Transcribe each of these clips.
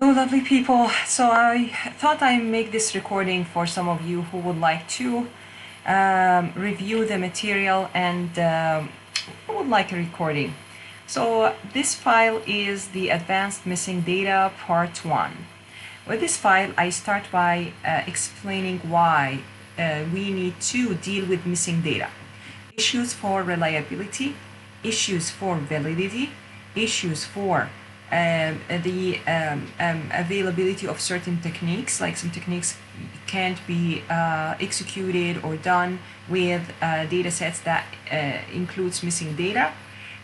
Hello lovely people. So I thought I'd make this recording for some of you who would like to review the material and who would like a recording. So this file is the Advanced Missing Data Part 1. With this file I start by explaining why we need to deal with missing data. Issues for reliability, issues for validity, issues for the availability of certain techniques, like some techniques can't be executed or done with data sets that includes missing data,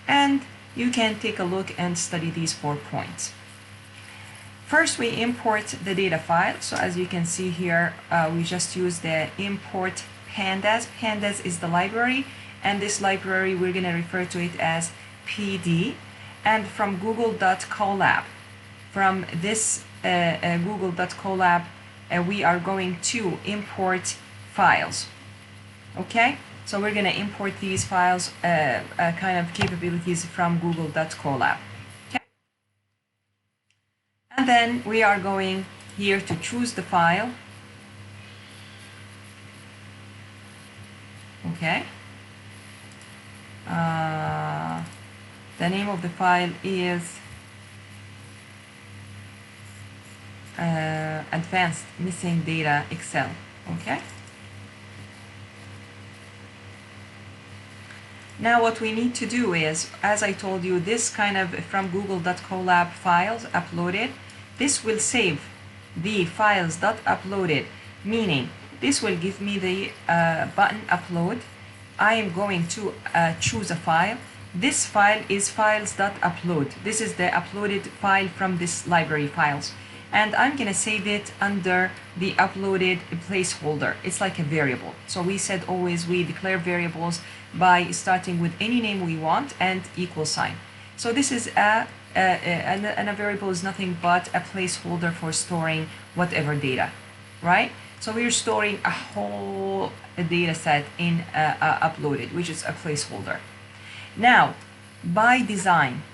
and you can take a look and study these 4 points. First, we import the data file. So as you can see here, we just use the import pandas. Pandas is the library, and this library we're going to refer to it as PD. And from google.colab, from this google.colab, we are going to import files. Okay, so we're going to import these files, kind of capabilities from google.colab. Okay, and then we are going here to choose the file. Okay. The name of the file is Advanced Missing Data Excel. Okay. Now what we need to do is, as I told you, this kind of from google.colab files uploaded, this will save the files .uploaded, meaning this will give me the button upload. I am going to choose a file. This file is files.upload. This is the uploaded file from this library files. And I'm going to save it under the uploaded placeholder. It's like a variable. So we said always we declare variables by starting with any name we want and equal sign. So this is a variable is nothing but a placeholder for storing whatever data, right? So we're storing a whole data set in uploaded, which is a placeholder. Now, by design,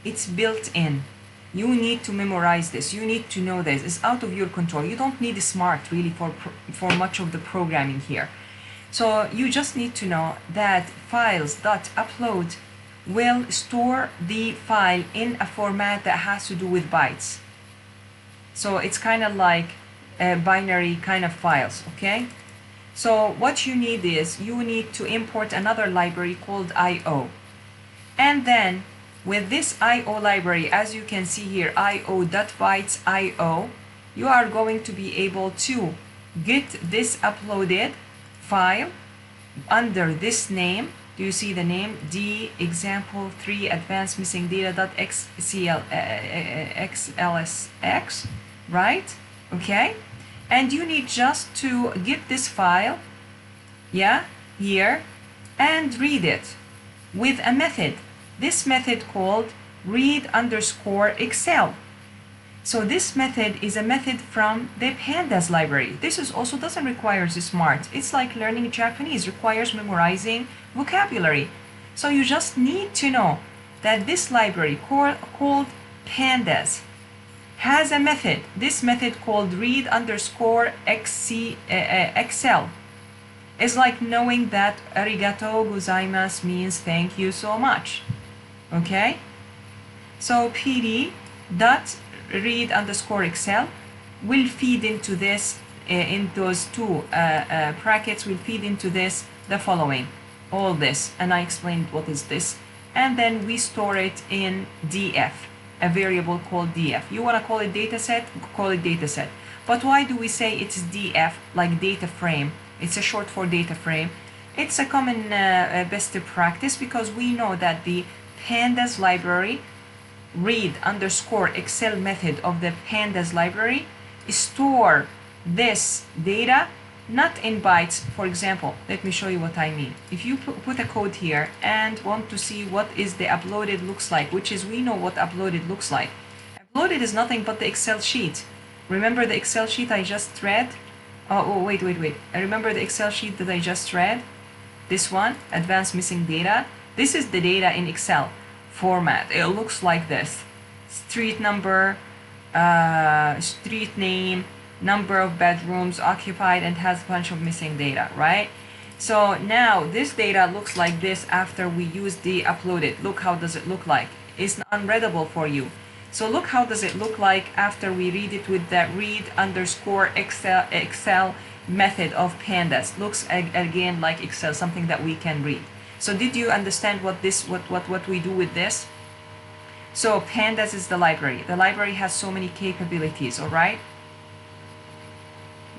it's built in. You need to memorize this. You need to know this. It's out of your control. You don't need smart really for much of the programming here. So you just need to know that files.upload will store the file in a format that has to do with bytes. So it's kind of like binary kind of files, okay? So what you need is you need to import another library called IO. And then with this IO library, as you can see here, io.bytes IO, you are going to be able to get this uploaded file under this name. Do you see the name? D example 3 advanced missing data.xlsx, right? Okay. And you need just to get this file, yeah, here, and read it with a method. This method called read_excel. So this method is a method from the pandas library. This is also doesn't require smart. It's like learning Japanese, requires memorizing vocabulary. So you just need to know that this library called pandas has a method. This method called read_excel. It's like knowing that arigato gozaimasu means thank you so much. Okay, so pd.read_excel will feed into this, in those two brackets will feed into this the following, all this, and I explained what is this, and then we store it in df, a variable called df. You want to call it dataset, call it dataset. But why do we say it's df, like data frame? It's a short for data frame. It's a common best practice because we know that the pandas library read_excel method of the pandas library store this data not in bytes. For example, let me show you what I mean. If you put a code here and want to see what is the uploaded looks like, which is we know what uploaded looks like. Uploaded is nothing but the Excel sheet. Remember the Excel sheet I just read? Oh, wait. I remember the Excel sheet that I just read? This one, advanced missing data. This is the data in Excel format. It looks like this. Street number, street name, number of bedrooms occupied, and has a bunch of missing data, right? So now this data looks like this after we use the uploaded. Look how does it look like. It's unreadable for you. So look how does it look like after we read it with the read_Excel method of pandas. Looks again like Excel, something that we can read. So did you understand what we do with this? So pandas is the library. The library has so many capabilities, all right?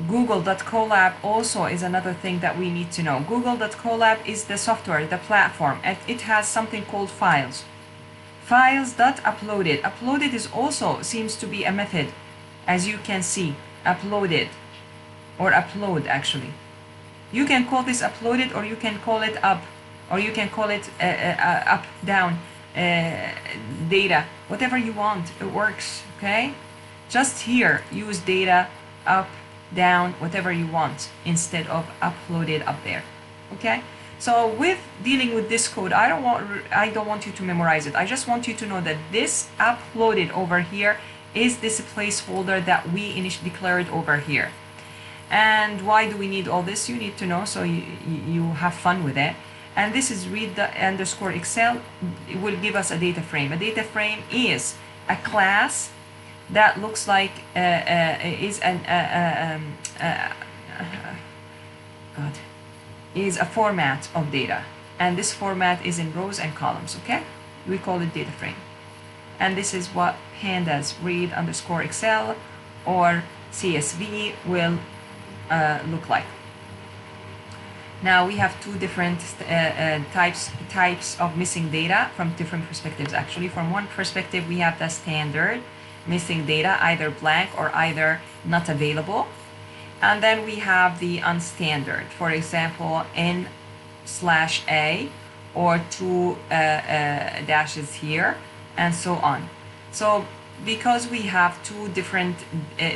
Google.colab also is another thing that we need to know. Google.colab is the software, the platform, and it has something called files. Files.uploaded. Uploaded is also seems to be a method, as you can see. Uploaded, or upload actually. You can call this uploaded, or you can call it up, or you can call it up, down, data, whatever you want. It works, okay? Just here, use data, up, down, whatever you want, instead of uploaded up there, okay? So with dealing with this code, I don't want you to memorize it. I just want you to know that this uploaded over here is this placeholder that we initially declared over here. And why do we need all this? You need to know, so you have fun with it. And this is read_Excel. It will give us a data frame. A data frame is a class that looks like is a format of data, and this format is in rows and columns, okay? We call it data frame. And this is what pandas read_Excel or CSV will look like. Now we have two different types of missing data from different perspectives. Actually, from one perspective, we have the standard missing data, either blank or either not available. And then we have the unstandard, for example, N/A or two dashes here, and so on. So because we have two different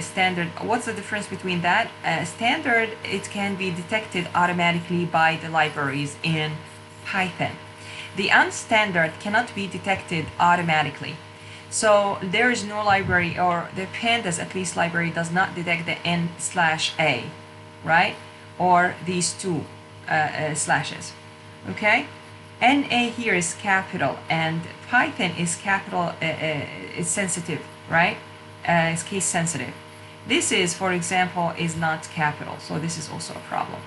standard, what's the difference between that? Standard, it can be detected automatically by the libraries in Python. The unstandard cannot be detected automatically. So there is no library, or the pandas at least library does not detect the N/A, right? Or these two slashes, okay? NA here is capital, and Python is capital, is sensitive, right? It's case sensitive. This is, for example, is not capital, so this is also a problem.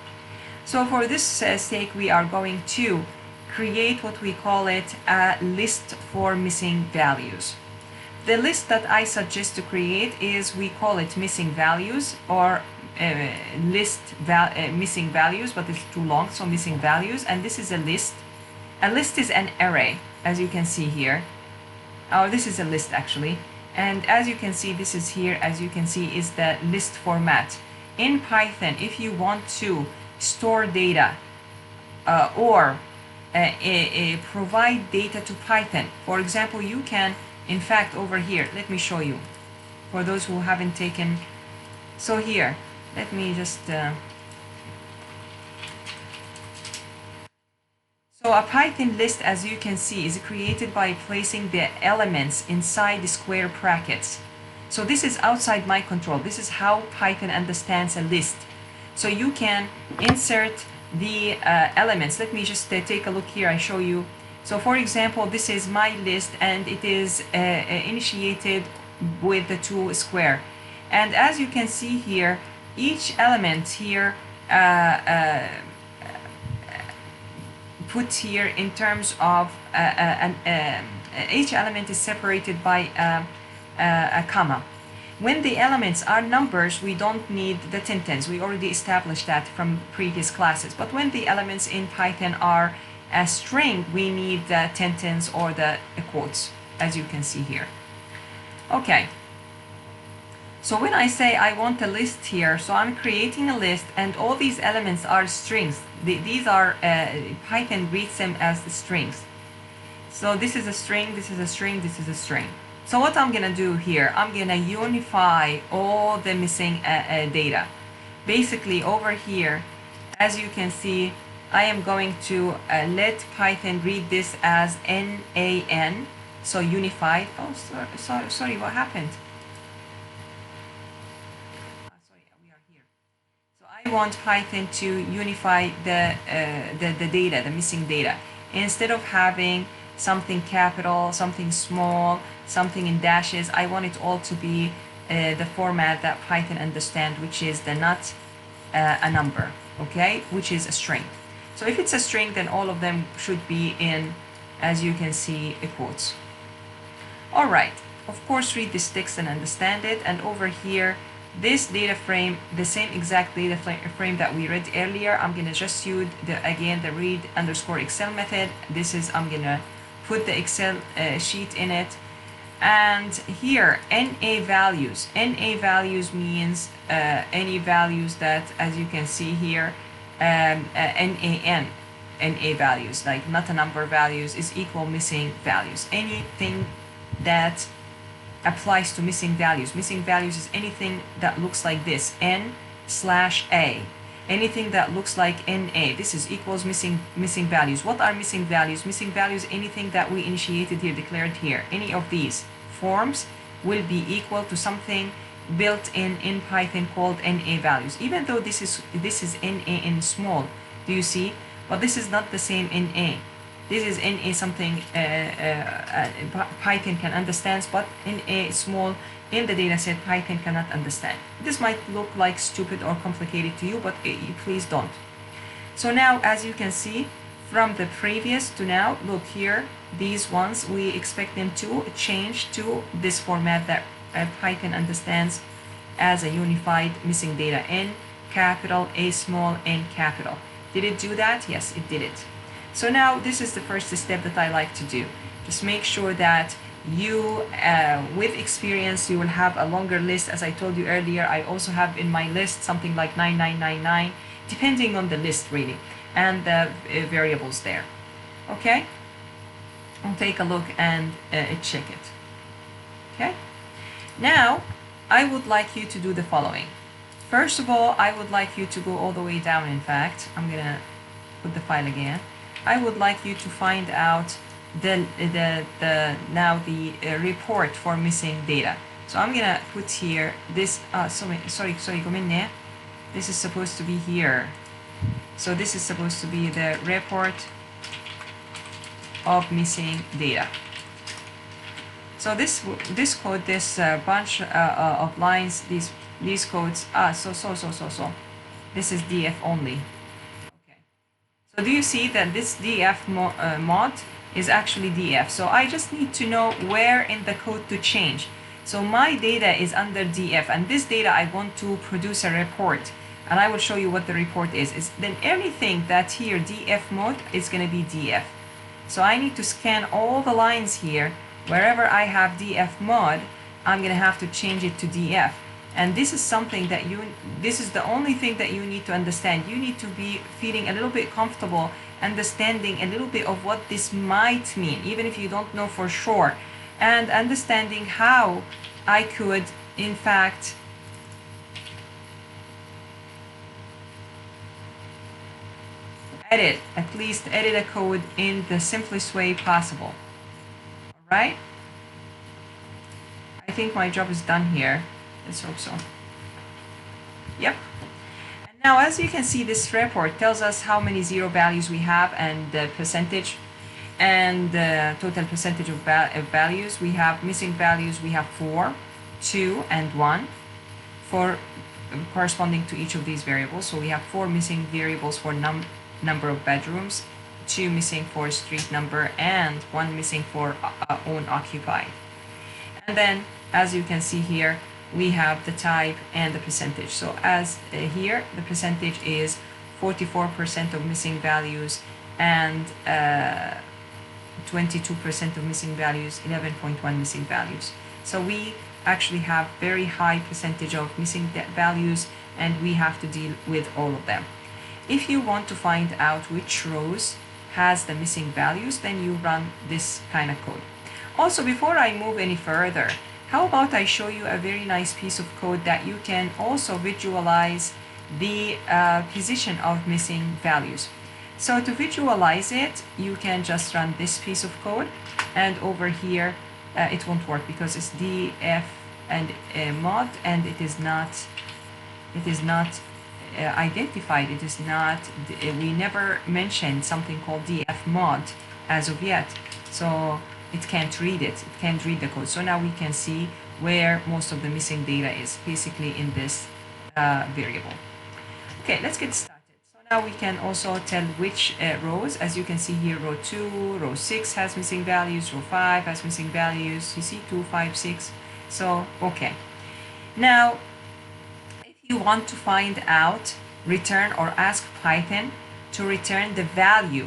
So for this sake, we are going to create what we call it a list for missing values. The list that I suggest to create is, we call it missing values, or missing values, but it's too long, so missing values. And this is a list. A list is an array, as you can see here. Oh, this is a list actually. And as you can see, this is here, as you can see, is the list format. In Python, if you want to store data or provide data to Python, for example, you can, in fact, over here, let me show you, for those who haven't taken, so here, let me just, so a Python list, as you can see, is created by placing the elements inside the square brackets. So this is outside my control. This is how Python understands a list. So you can insert the elements. Let me just take a look here. I show you. So for example, this is my list, and it is initiated with the two square. And as you can see here, each element here put here in terms of each element is separated by a comma. When the elements are numbers, we don't need the tens. We already established that from previous classes. But when the elements in Python are a string, we need the tens or the quotes, as you can see here. Okay. So when I say I want a list here, so I'm creating a list, and all these elements are strings. These are, Python reads them as the strings. So this is a string, this is a string, this is a string. So what I'm gonna do here, I'm gonna unify all the missing data. Basically over here, as you can see, I am going to let Python read this as NaN, so unified. Oh, sorry, what happened? want Python to unify the data, the missing data. Instead of having something capital, something small, something in dashes, I want it all to be the format that Python understands, which is the not a number, okay, which is a string. So if it's a string, then all of them should be in, as you can see, quotes. All right, of course, read this text and understand it. And over here, this data frame, the same exact data frame that we read earlier, I'm gonna just use again the read underscore Excel method. This is, I'm gonna put the Excel sheet in it. And here, NA values. NA values means any values that, as you can see here, NaN, NA values, like not a number values, is equal missing values. Anything that applies to missing values. Missing values is anything that looks like this, N/A. Anything that looks like NA, this is equals missing values. What are missing values? Missing values, anything that we initiated here, declared here. Any of these forms will be equal to something built in Python called NA values. Even though this is NA in small, do you see? But this is not the same NA. This is NA something Python can understand, but NA small in the data set Python cannot understand. This might look like stupid or complicated to you, but please don't. So now, as you can see, from the previous to now, look here, these ones, we expect them to change to this format that Python understands as a unified missing data, N capital, A small, N capital. Did it do that? Yes, it did it. So now this is the first step that I like to do. Just make sure that you, with experience, you will have a longer list. As I told you earlier, I also have in my list something like 9999, depending on the list really, and the variables there. Okay? I'll take a look and check it. Okay? Now, I would like you to do the following. First of all, I would like you to go all the way down. In fact, I'm gonna put the file again. I would like you to find out the report for missing data. So I'm gonna put here this. Sorry, Gomenne. This is supposed to be here. So this is supposed to be the report of missing data. So this code, this bunch of lines, these codes. So this is df only. So do you see that this df mod is actually df? So I just need to know where in the code to change. So my data is under df, and this data I want to produce a report, and I will show you what the report is. Then everything that here df mode is going to be df. So I need to scan all the lines here. Wherever I have df mod, I'm going to have to change it to df. And this is something that this is the only thing that you need to understand. You need to be feeling a little bit comfortable, understanding a little bit of what this might mean, even if you don't know for sure, and understanding how I could, in fact, at least edit a code in the simplest way possible. All right? I think my job is done here. Let's hope so. Yep. And now, as you can see, this report tells us how many zero values we have and the percentage and the total percentage of values. We have missing values. We have 4, 2, and 1 for corresponding to each of these variables. So we have 4 missing variables for number of bedrooms, 2 missing for street number, and 1 missing for own occupied. And then, as you can see here, we have the type and the percentage. So as here, the percentage is 44% of missing values and 22% of missing values, 11.1 missing values. So we actually have very high percentage of missing values, and we have to deal with all of them. If you want to find out which rows has the missing values, then you run this kind of code. Also, before I move any further, how about I show you a very nice piece of code that you can also visualize the position of missing values. So to visualize it, you can just run this piece of code, and over here it won't work because it's df and mod, and it is not identified. It is not, we never mentioned something called df mod as of yet, so it can't read it. It can't read the code. So now we can see where most of the missing data is, basically in this variable. Okay, let's get started. So now we can also tell which rows. As you can see here, row 2, row 6 has missing values, row 5 has missing values. You see 2, 5, 6. So, okay. Now, if you want to find out, return or ask Python to return the value,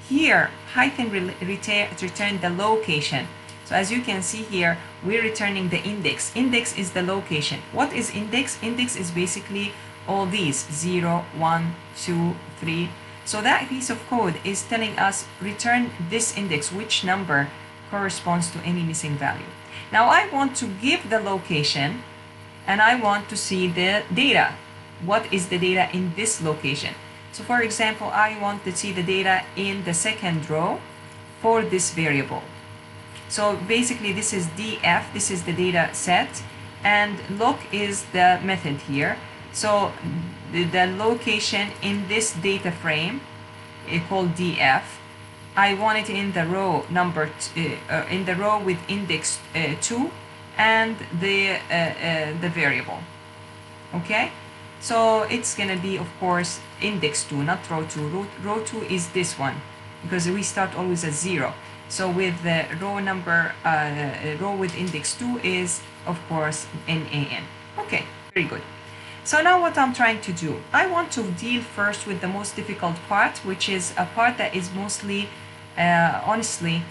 here Python return the location. So as you can see here, we're returning the index. Index is the location. What is index? Index is basically all these 0, 1, 2, 3. So that piece of code is telling us return this index, which number corresponds to any missing value. Now I want to give the location and I want to see the data. What is the data in this location? So for example, I want to see the data in the second row for this variable. So basically this is df, this is the data set, and loc is the method here. So the location in this data frame is called df. I want it in the row number in the row with index 2 and the variable. Okay, so it's gonna be, of course, index 2, not row 2. Row 2 is this one because we start always at 0. So with the row number, row with index 2 is, of course, NaN. Okay, very good. So now what I'm trying to do, I want to deal first with the most difficult part, which is a part that is mostly, honestly,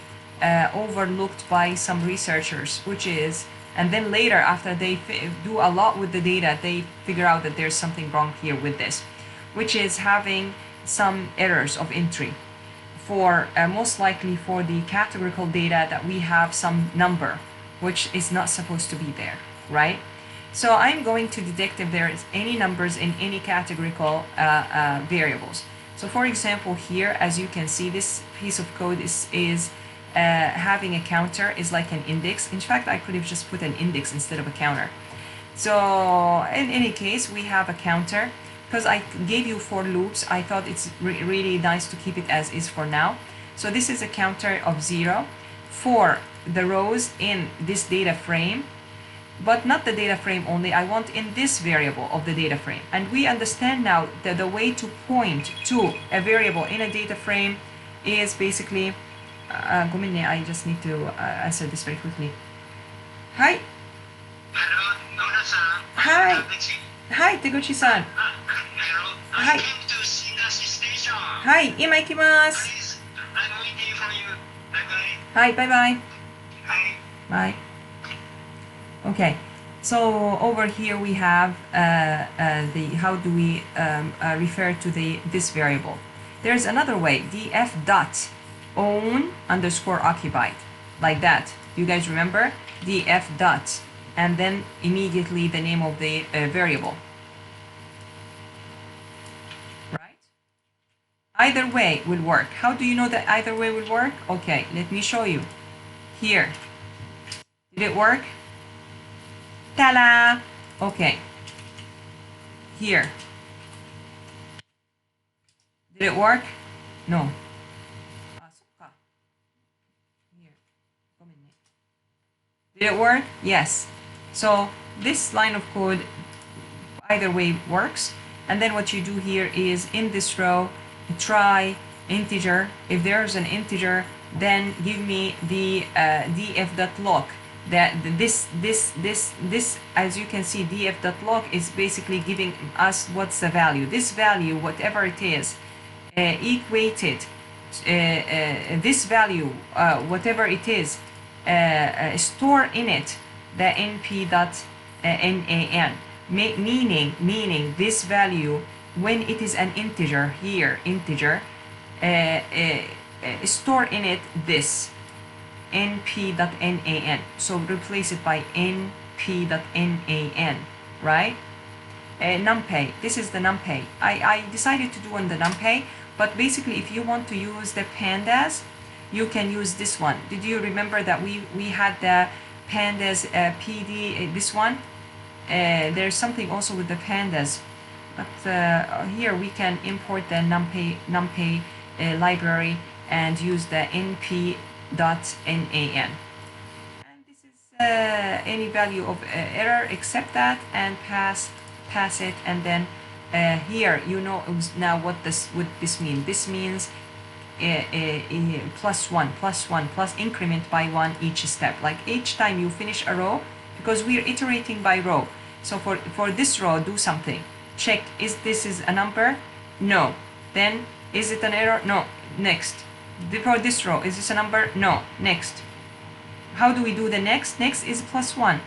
overlooked by some researchers, which is, and then later after they do a lot with the data, they figure out that there's something wrong here with this, which is having some errors of entry. For most likely for the categorical data that we have some number, which is not supposed to be there, right? So I'm going to detect if there is any numbers in any categorical variables. So for example, here, as you can see, this piece of code is having a counter, is like an index. In fact, I could have just put an index instead of a counter. So in any case, we have a counter. Because I gave you 4 loops, I thought it's really nice to keep it as is for now. So this is a counter of 0 for the rows in this data frame, but not the data frame only. I want in this variable of the data frame. And we understand now that the way to point to a variable in a data frame is basically, I just need to answer this very quickly. Hi. Hello, Nomura-san. Hi. Hi, Teguchi-san. Hello. Hi. I came to Shingashi Station. はい、今行きます。 Please, I'm waiting for you. Bye-bye. はい、バイバイ。 Bye. Bye. Okay, so over here we have the how do we refer to this variable. There's another way, df dot own underscore occupied, like that. You guys remember? df dot, and then immediately the name of the variable. Right? Either way will work. How do you know that either way will work? Okay, let me show you. Here. Did it work? Ta-da! Okay. Here. Did it work? No. Here. Did it work? Yes. So this line of code either way works. And then what you do here is in this row, try integer. If there's an integer, then give me the df.log. That this, as you can see, df.log is basically giving us what's the value. This value, whatever it is, equated, this value, whatever it is, store in it the np.nan, meaning this value, when it is an integer here, integer, store in it this np.nan. So replace it by np.nan, right? NumPy, this is the NumPy. I decided to do on the NumPy, but basically if you want to use the pandas, you can use this one. Did you remember that we had the pandas PD, this one? There's something also with the pandas. But here we can import the numpy library and use the np.nan. And this is any value of error except that, and pass it, and then here you know now what this mean. This means plus one plus increment by one each step. Like each time you finish a row, because we're iterating by row. So for this row, do something. Check, is this a number? No. Then, is it an error? No. Next. For this row, is this a number? No. Next. How do we do the next? Next is plus one.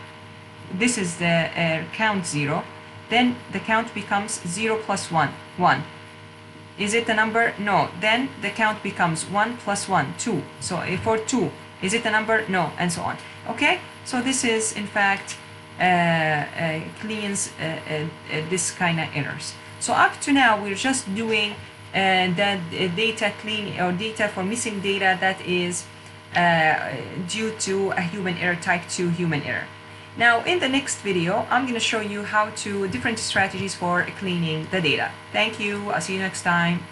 This is the count 0. Then the count becomes 0 plus 1, 1. Is it a number? No. Then the count becomes 1 plus 1, 2. So for 2, is it a number? No, and so on. Okay? So this is, in fact, cleans this kind of errors. So up to now, we're just doing the data clean, or data for missing data that is due to a human error, type 2 human error. Now, in the next video, I'm going to show you how to different strategies for cleaning the data. Thank you. I'll see you next time.